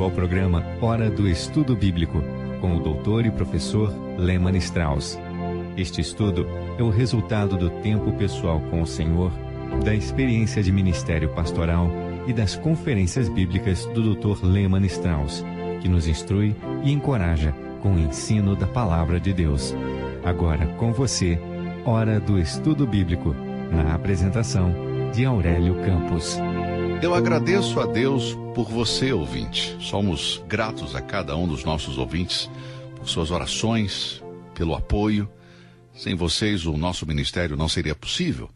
ao programa Hora do Estudo Bíblico, com o doutor e professor Lehmann Strauss. Este estudo é o resultado do tempo pessoal com o Senhor, da experiência de ministério pastoral e das conferências bíblicas do Dr. Lehmann Strauss, que nos instrui e encoraja com o ensino da Palavra de Deus. Agora com você, Hora do Estudo Bíblico, na apresentação de Aurélio Campos. Eu agradeço a Deus por você, ouvinte. Somos gratos a cada um dos nossos ouvintes por suas orações, pelo apoio. Sem vocês, o nosso ministério não seria possível.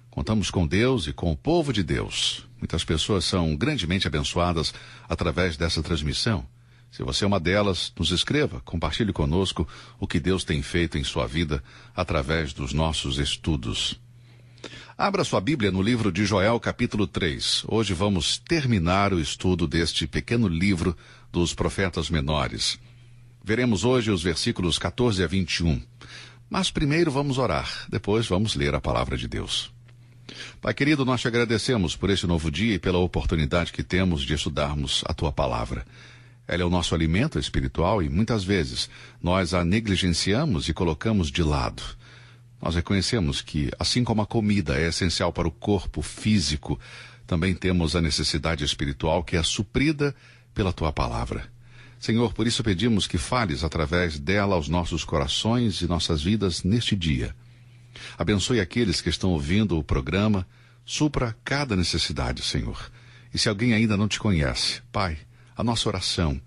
Contamos com Deus e com o povo de Deus. Muitas pessoas são grandemente abençoadas através dessa transmissão. Se você é uma delas, nos escreva, compartilhe conosco o que Deus tem feito em sua vida através dos nossos estudos. Abra sua Bíblia no livro de Joel, capítulo 3. Hoje vamos terminar o estudo deste pequeno livro dos profetas menores. Veremos hoje os versículos 14 a 21. Mas primeiro vamos orar, depois vamos ler a palavra de Deus. Pai querido, nós te agradecemos por esse novo dia e pela oportunidade que temos de estudarmos a tua palavra. Ela é o nosso alimento espiritual e muitas vezes nós a negligenciamos e colocamos de lado. Nós reconhecemos que, assim como a comida é essencial para o corpo físico, também temos a necessidade espiritual que é suprida pela tua palavra. Senhor, por isso pedimos que fales através dela aos nossos corações e nossas vidas neste dia. Abençoe aqueles que estão ouvindo o programa, supra cada necessidade, Senhor. E se alguém ainda não te conhece, Pai, a nossa oração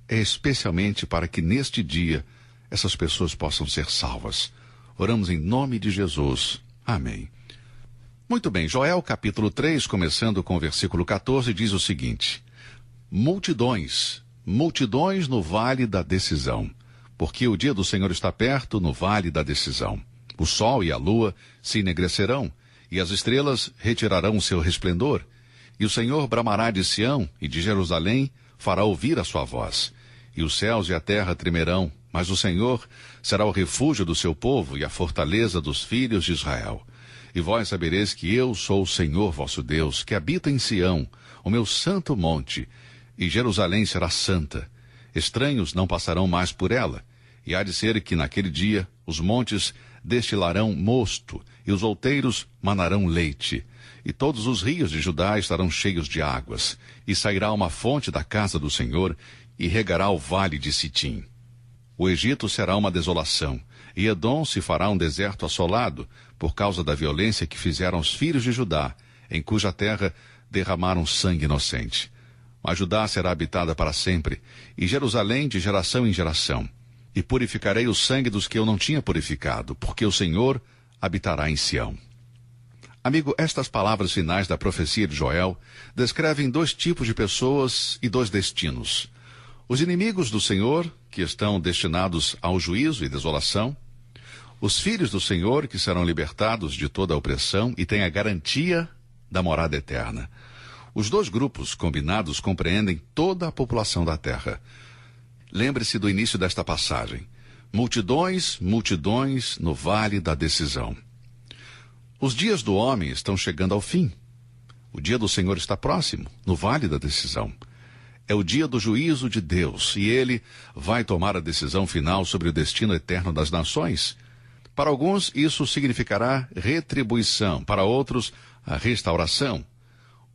é especialmente para que neste dia essas pessoas possam ser salvas. Oramos em nome de Jesus. Amém. Muito bem, Joel capítulo 3, começando com o versículo 14, diz o seguinte: multidões no vale da decisão, porque o dia do Senhor está perto no vale da decisão. O sol e a lua se enegrecerão, e as estrelas retirarão o seu resplendor. E o Senhor bramará de Sião e de Jerusalém fará ouvir a sua voz. E os céus e a terra tremerão, mas o Senhor será o refúgio do seu povo e a fortaleza dos filhos de Israel. E vós sabereis que eu sou o Senhor vosso Deus, que habita em Sião, o meu santo monte, e Jerusalém será santa. Estranhos não passarão mais por ela, e há de ser que naquele dia os montes destilarão mosto, e os outeiros manarão leite, e todos os rios de Judá estarão cheios de águas, e sairá uma fonte da casa do Senhor, e regará o vale de Sitim. O Egito será uma desolação, e Edom se fará um deserto assolado, por causa da violência que fizeram os filhos de Judá, em cuja terra derramaram sangue inocente. Mas Judá será habitada para sempre, e Jerusalém de geração em geração. E purificarei o sangue dos que eu não tinha purificado, porque o Senhor habitará em Sião. Amigo, estas palavras finais da profecia de Joel descrevem dois tipos de pessoas e dois destinos. Os inimigos do Senhor, que estão destinados ao juízo e desolação. Os filhos do Senhor, que serão libertados de toda a opressão e têm a garantia da morada eterna. Os dois grupos combinados compreendem toda a população da terra. Lembre-se do início desta passagem. Multidões no vale da decisão. Os dias do homem estão chegando ao fim. O dia do Senhor está próximo, no vale da decisão. É o dia do juízo de Deus, e ele vai tomar a decisão final sobre o destino eterno das nações. Para alguns, isso significará retribuição, para outros, a restauração.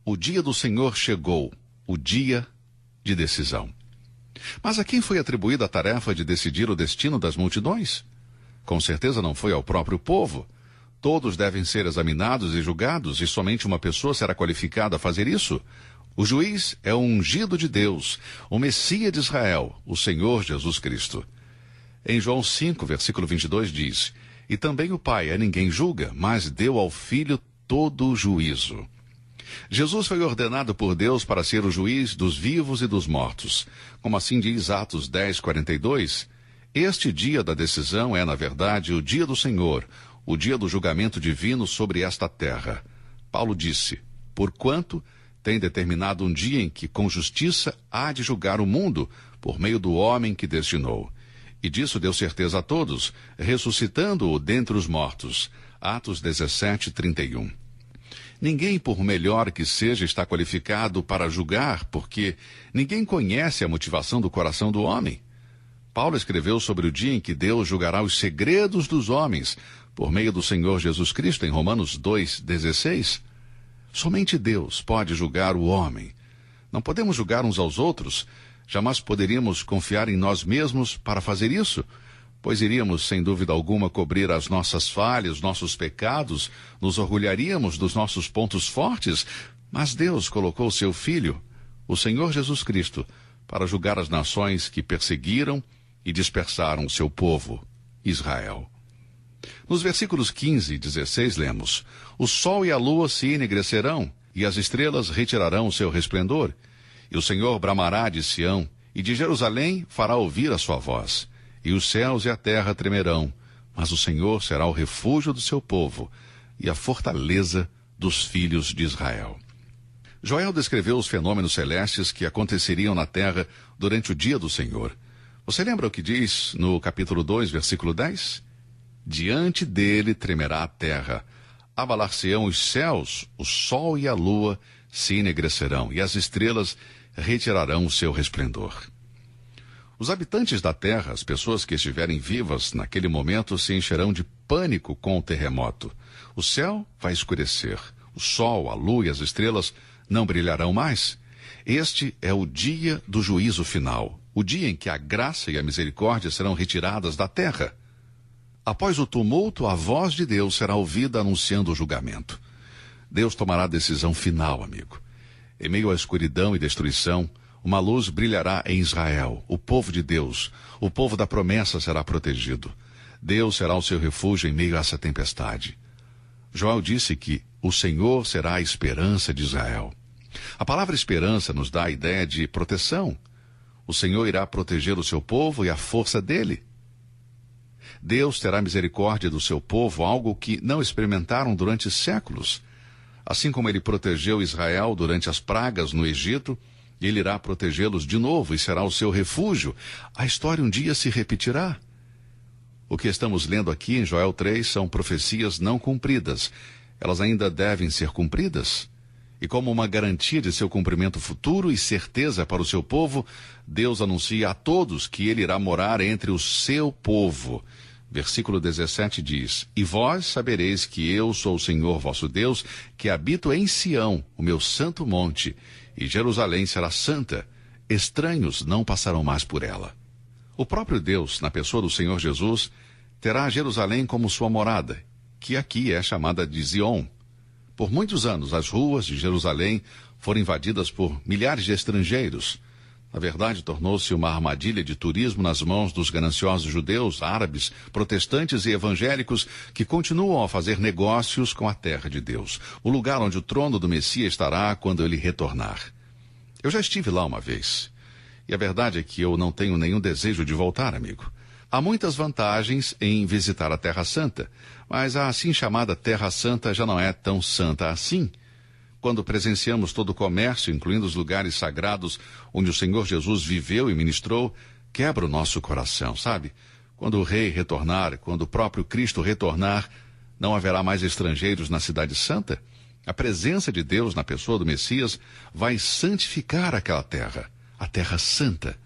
O dia do Senhor chegou, o dia de decisão. Mas a quem foi atribuída a tarefa de decidir o destino das multidões? Com certeza não foi ao próprio povo. Todos devem ser examinados e julgados, e somente uma pessoa será qualificada a fazer isso. O juiz é o ungido de Deus, o Messias de Israel, o Senhor Jesus Cristo. Em João 5, versículo 22 diz: e também o Pai a ninguém julga, mas deu ao Filho todo o juízo. Jesus foi ordenado por Deus para ser o juiz dos vivos e dos mortos. Como assim diz Atos 10, 42, este dia da decisão é, na verdade, o dia do Senhor, o dia do julgamento divino sobre esta terra. Paulo disse: porquanto tem determinado um dia em que com justiça há de julgar o mundo, por meio do homem que destinou. E disso deu certeza a todos, ressuscitando-o dentre os mortos. Atos 17, 31. Ninguém, por melhor que seja, está qualificado para julgar, porque ninguém conhece a motivação do coração do homem. Paulo escreveu sobre o dia em que Deus julgará os segredos dos homens, por meio do Senhor Jesus Cristo, em Romanos 2,16. Somente Deus pode julgar o homem. Não podemos julgar uns aos outros. Jamais poderíamos confiar em nós mesmos para fazer isso, pois iríamos, sem dúvida alguma, cobrir as nossas falhas, nossos pecados, nos orgulharíamos dos nossos pontos fortes, mas Deus colocou seu Filho, o Senhor Jesus Cristo, para julgar as nações que perseguiram e dispersaram o seu povo, Israel. Nos versículos 15 e 16 lemos: o sol e a lua se enegrecerão, e as estrelas retirarão o seu resplendor, e o Senhor bramará de Sião, e de Jerusalém fará ouvir a sua voz. E os céus e a terra tremerão, mas o Senhor será o refúgio do seu povo e a fortaleza dos filhos de Israel. Joel descreveu os fenômenos celestes que aconteceriam na terra durante o dia do Senhor. Você lembra o que diz no capítulo 2, versículo 10? Diante dele tremerá a terra, abalar-se-ão os céus, o sol e a lua se enegrecerão, e as estrelas retirarão o seu resplendor. Os habitantes da terra, as pessoas que estiverem vivas naquele momento, se encherão de pânico com o terremoto. O céu vai escurecer, o sol, a lua e as estrelas não brilharão mais. Este é o dia do juízo final, o dia em que a graça e a misericórdia serão retiradas da terra. Após o tumulto, a voz de Deus será ouvida anunciando o julgamento. Deus tomará a decisão final, amigo. Em meio à escuridão e destruição, uma luz brilhará em Israel, o povo de Deus, o povo da promessa será protegido. Deus será o seu refúgio em meio a essa tempestade. Joel disse que o Senhor será a esperança de Israel. A palavra esperança nos dá a ideia de proteção. O Senhor irá proteger o seu povo e a força dele. Deus terá misericórdia do seu povo, algo que não experimentaram durante séculos. Assim como ele protegeu Israel durante as pragas no Egito, ele irá protegê-los de novo e será o seu refúgio. A história um dia se repetirá. O que estamos lendo aqui em Joel 3 são profecias não cumpridas. Elas ainda devem ser cumpridas. E como uma garantia de seu cumprimento futuro e certeza para o seu povo, Deus anuncia a todos que ele irá morar entre o seu povo. Versículo 17 diz: e vós sabereis que eu sou o Senhor vosso Deus, que habito em Sião, o meu santo monte, e Jerusalém será santa, estranhos não passarão mais por ela. O próprio Deus, na pessoa do Senhor Jesus, terá Jerusalém como sua morada, que aqui é chamada de Zion. Por muitos anos, as ruas de Jerusalém foram invadidas por milhares de estrangeiros. Na verdade, tornou-se uma armadilha de turismo nas mãos dos gananciosos judeus, árabes, protestantes e evangélicos que continuam a fazer negócios com a terra de Deus, o lugar onde o trono do Messias estará quando ele retornar. Eu já estive lá uma vez, e a verdade é que eu não tenho nenhum desejo de voltar, amigo. Há muitas vantagens em visitar a Terra Santa, mas a assim chamada Terra Santa já não é tão santa assim. Quando presenciamos todo o comércio, incluindo os lugares sagrados onde o Senhor Jesus viveu e ministrou, quebra o nosso coração, sabe? Quando o Rei retornar, quando o próprio Cristo retornar, não haverá mais estrangeiros na Cidade Santa? A presença de Deus na pessoa do Messias vai santificar aquela terra, a Terra Santa.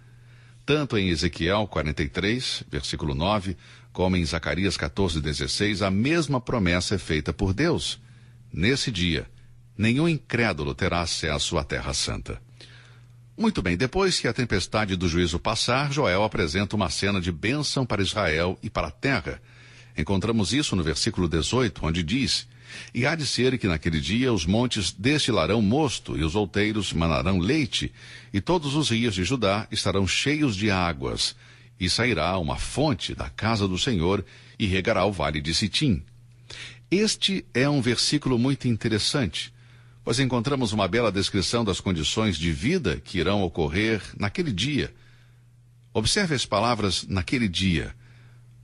Tanto em Ezequiel 43, versículo 9, como em Zacarias 14, 16, a mesma promessa é feita por Deus. Nesse dia, nenhum incrédulo terá acesso à Terra Santa. Muito bem, depois que a tempestade do juízo passar, Joel apresenta uma cena de bênção para Israel e para a terra. Encontramos isso no versículo 18, onde diz: e há de ser que naquele dia os montes destilarão mosto, e os outeiros manarão leite, e todos os rios de Judá estarão cheios de águas, e sairá uma fonte da casa do Senhor, e regará o vale de Sitim. Este é um versículo muito interessante, pois encontramos uma bela descrição das condições de vida que irão ocorrer naquele dia. Observe as palavras naquele dia.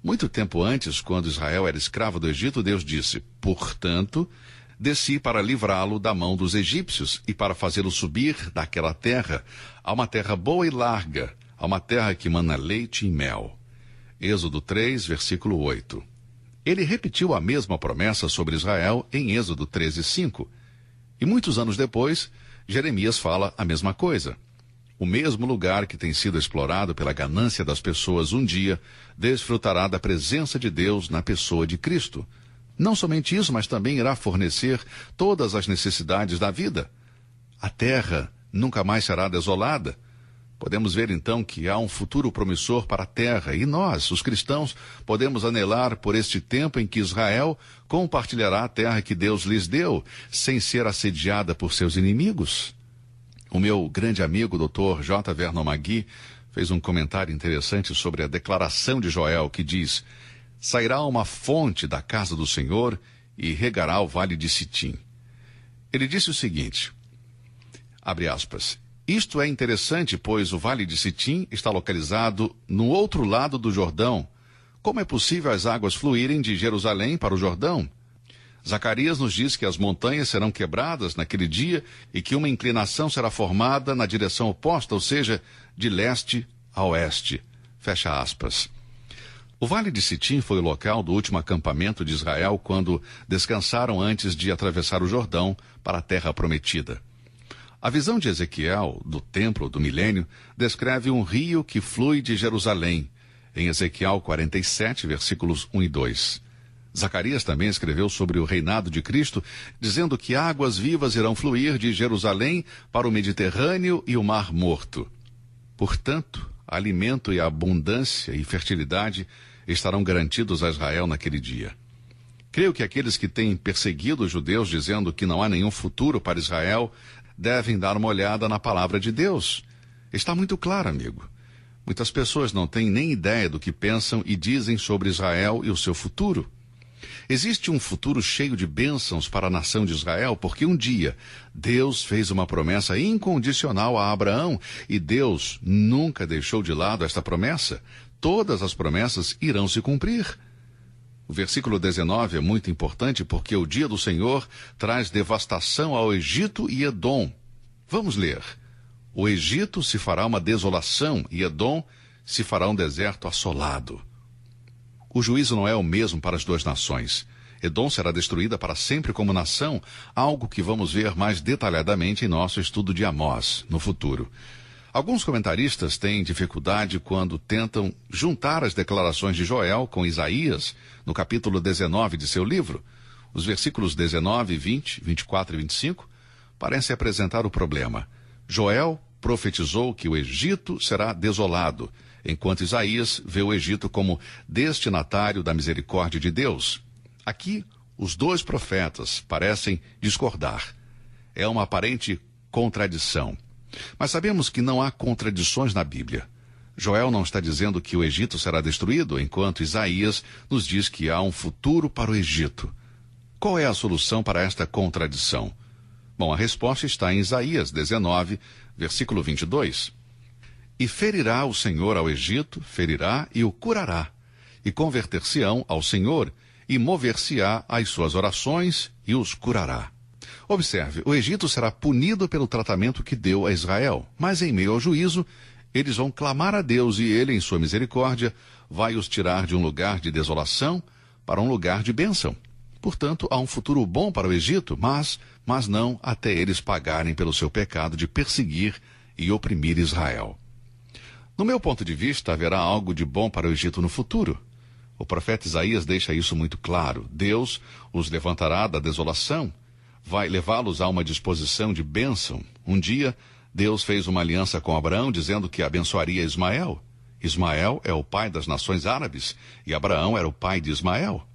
Muito tempo antes, quando Israel era escravo do Egito, Deus disse: portanto, desci para livrá-lo da mão dos egípcios e para fazê-lo subir daquela terra a uma terra boa e larga, a uma terra que mana leite e mel. Êxodo 3, versículo 8. Ele repetiu a mesma promessa sobre Israel em Êxodo 13, 5. E muitos anos depois, Jeremias fala a mesma coisa. O mesmo lugar que tem sido explorado pela ganância das pessoas um dia desfrutará da presença de Deus na pessoa de Cristo. Não somente isso, mas também irá fornecer todas as necessidades da vida. A terra nunca mais será desolada. Podemos ver então que há um futuro promissor para a terra e nós, os cristãos, podemos anelar por este tempo em que Israel compartilhará a terra que Deus lhes deu, sem ser assediada por seus inimigos. O meu grande amigo, Dr. J. Vernon McGee, fez um comentário interessante sobre a declaração de Joel, que diz: sairá uma fonte da casa do Senhor e regará o vale de Sitim. Ele disse o seguinte, abre aspas, isto é interessante, pois o vale de Sitim está localizado no outro lado do Jordão. Como é possível as águas fluírem de Jerusalém para o Jordão? Zacarias nos diz que as montanhas serão quebradas naquele dia e que uma inclinação será formada na direção oposta, ou seja, de leste a oeste. Fecha aspas. O Vale de Sitim foi o local do último acampamento de Israel quando descansaram antes de atravessar o Jordão para a terra prometida. A visão de Ezequiel, do templo do milênio, descreve um rio que flui de Jerusalém, em Ezequiel 47, versículos 1 e 2. Zacarias também escreveu sobre o reinado de Cristo, dizendo que águas vivas irão fluir de Jerusalém para o Mediterrâneo e o Mar Morto. Portanto, alimento e abundância e fertilidade estarão garantidos a Israel naquele dia. Creio que aqueles que têm perseguido os judeus dizendo que não há nenhum futuro para Israel devem dar uma olhada na palavra de Deus. Está muito claro, amigo. Muitas pessoas não têm nem ideia do que pensam e dizem sobre Israel e o seu futuro. Existe um futuro cheio de bênçãos para a nação de Israel, porque um dia Deus fez uma promessa incondicional a Abraão e Deus nunca deixou de lado esta promessa. Todas as promessas irão se cumprir. O versículo 19 é muito importante porque o dia do Senhor traz devastação ao Egito e Edom. Vamos ler. O Egito se fará uma desolação e Edom se fará um deserto assolado. O juízo não é o mesmo para as duas nações. Edom será destruída para sempre como nação, algo que vamos ver mais detalhadamente em nosso estudo de Amós, no futuro. Alguns comentaristas têm dificuldade quando tentam juntar as declarações de Joel com Isaías, no capítulo 19 de seu livro. Os versículos 19, 20, 24 e 25 parecem apresentar o problema. Joel profetizou que o Egito será desolado, enquanto Isaías vê o Egito como destinatário da misericórdia de Deus. Aqui, os dois profetas parecem discordar. É uma aparente contradição. Mas sabemos que não há contradições na Bíblia. Joel não está dizendo que o Egito será destruído, enquanto Isaías nos diz que há um futuro para o Egito. Qual é a solução para esta contradição? Bom, a resposta está em Isaías 19, versículo 22. E ferirá o Senhor ao Egito, ferirá e o curará, e converter-se-ão ao Senhor, e mover-se-á às suas orações, e os curará. Observe, o Egito será punido pelo tratamento que deu a Israel, mas em meio ao juízo, eles vão clamar a Deus e ele, em sua misericórdia, vai os tirar de um lugar de desolação para um lugar de bênção. Portanto, há um futuro bom para o Egito, mas não até eles pagarem pelo seu pecado de perseguir e oprimir Israel. No meu ponto de vista, haverá algo de bom para o Egito no futuro. O profeta Isaías deixa isso muito claro. Deus os levantará da desolação, vai levá-los a uma disposição de bênção. Um dia, Deus fez uma aliança com Abraão, dizendo que abençoaria Ismael. Ismael é o pai das nações árabes, e Abraão era o pai de Ismael.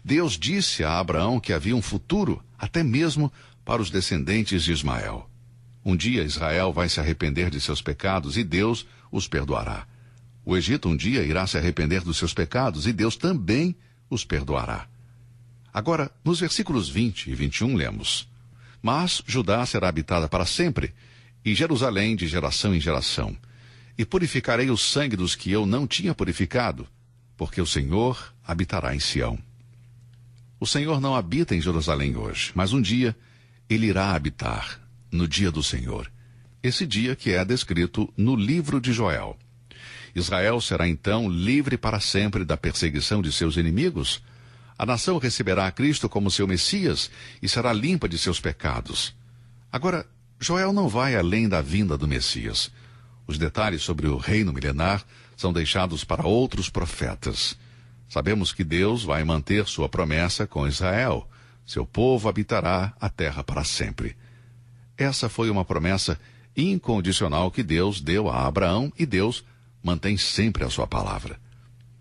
Deus disse a Abraão que havia um futuro, até mesmo para os descendentes de Ismael. Um dia Israel vai se arrepender de seus pecados e Deus os perdoará. O Egito um dia irá se arrepender dos seus pecados e Deus também os perdoará. Agora, nos versículos 20 e 21 lemos: Mas Judá será habitada para sempre, e Jerusalém de geração em geração. E purificarei o sangue dos que eu não tinha purificado, porque o Senhor habitará em Sião. O Senhor não habita em Jerusalém hoje, mas um dia ele irá habitar, no dia do Senhor. Esse dia que é descrito no livro de Joel. Israel será então livre para sempre da perseguição de seus inimigos. A nação receberá a Cristo como seu Messias e será limpa de seus pecados. Agora, Joel não vai além da vinda do Messias. Os detalhes sobre o reino milenar são deixados para outros profetas. Sabemos que Deus vai manter sua promessa com Israel. Seu povo habitará a terra para sempre. Essa foi uma promessa incondicional que Deus deu a Abraão e Deus mantém sempre a sua palavra.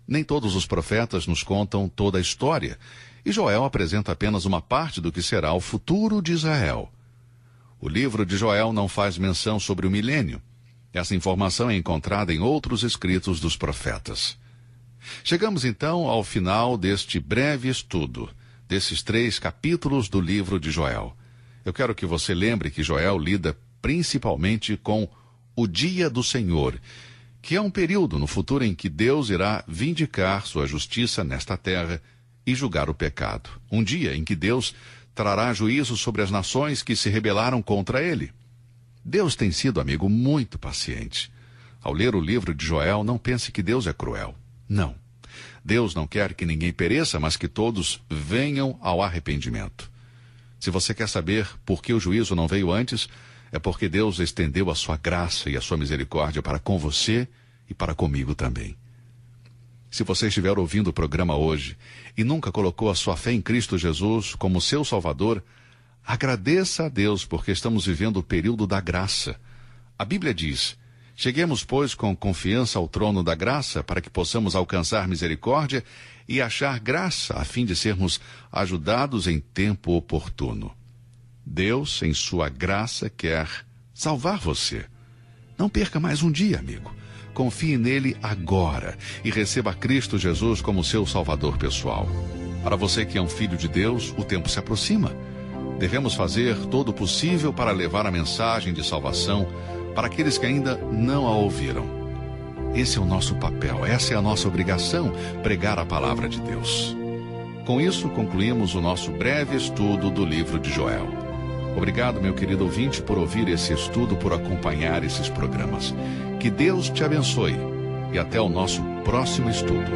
Nem todos os profetas nos contam toda a história, e Joel apresenta apenas uma parte do que será o futuro de Israel. O livro de Joel não faz menção sobre o milênio. Essa informação é encontrada em outros escritos dos profetas. Chegamos então ao final deste breve estudo, desses 3 capítulos do livro de Joel. Eu quero que você lembre que Joel lida principalmente com o dia do Senhor, que é um período no futuro em que Deus irá vindicar sua justiça nesta terra e julgar o pecado. Um dia em que Deus trará juízo sobre as nações que se rebelaram contra ele. Deus tem sido, amigo, muito paciente. Ao ler o livro de Joel, não pense que Deus é cruel. Não. Deus não quer que ninguém pereça, mas que todos venham ao arrependimento. Se você quer saber por que o juízo não veio antes, é porque Deus estendeu a sua graça e a sua misericórdia para com você e para comigo também. Se você estiver ouvindo o programa hoje e nunca colocou a sua fé em Cristo Jesus como seu Salvador, agradeça a Deus porque estamos vivendo o período da graça. A Bíblia diz: cheguemos, pois, com confiança ao trono da graça para que possamos alcançar misericórdia e achar graça a fim de sermos ajudados em tempo oportuno. Deus, em sua graça, quer salvar você. Não perca mais um dia, amigo. Confie nele agora e receba Cristo Jesus como seu Salvador pessoal. Para você que é um filho de Deus, o tempo se aproxima. Devemos fazer todo o possível para levar a mensagem de salvação para aqueles que ainda não a ouviram. Esse é o nosso papel, essa é a nossa obrigação, pregar a palavra de Deus. Com isso, concluímos o nosso breve estudo do livro de Joel. Obrigado, meu querido ouvinte, por ouvir esse estudo, por acompanhar esses programas. Que Deus te abençoe e até o nosso próximo estudo.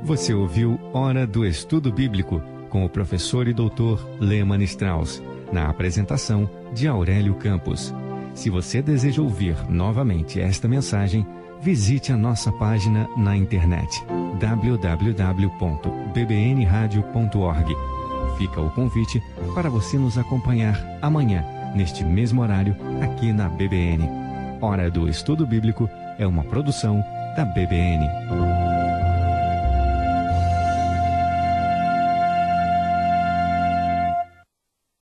Você ouviu Hora do Estudo Bíblico com o professor e doutor Lehmann Strauss, na apresentação de Aurélio Campos. Se você deseja ouvir novamente esta mensagem, visite a nossa página na internet www.bbnradio.org. Fica o convite para você nos acompanhar amanhã, neste mesmo horário, aqui na BBN. Hora do Estudo Bíblico é uma produção da BBN.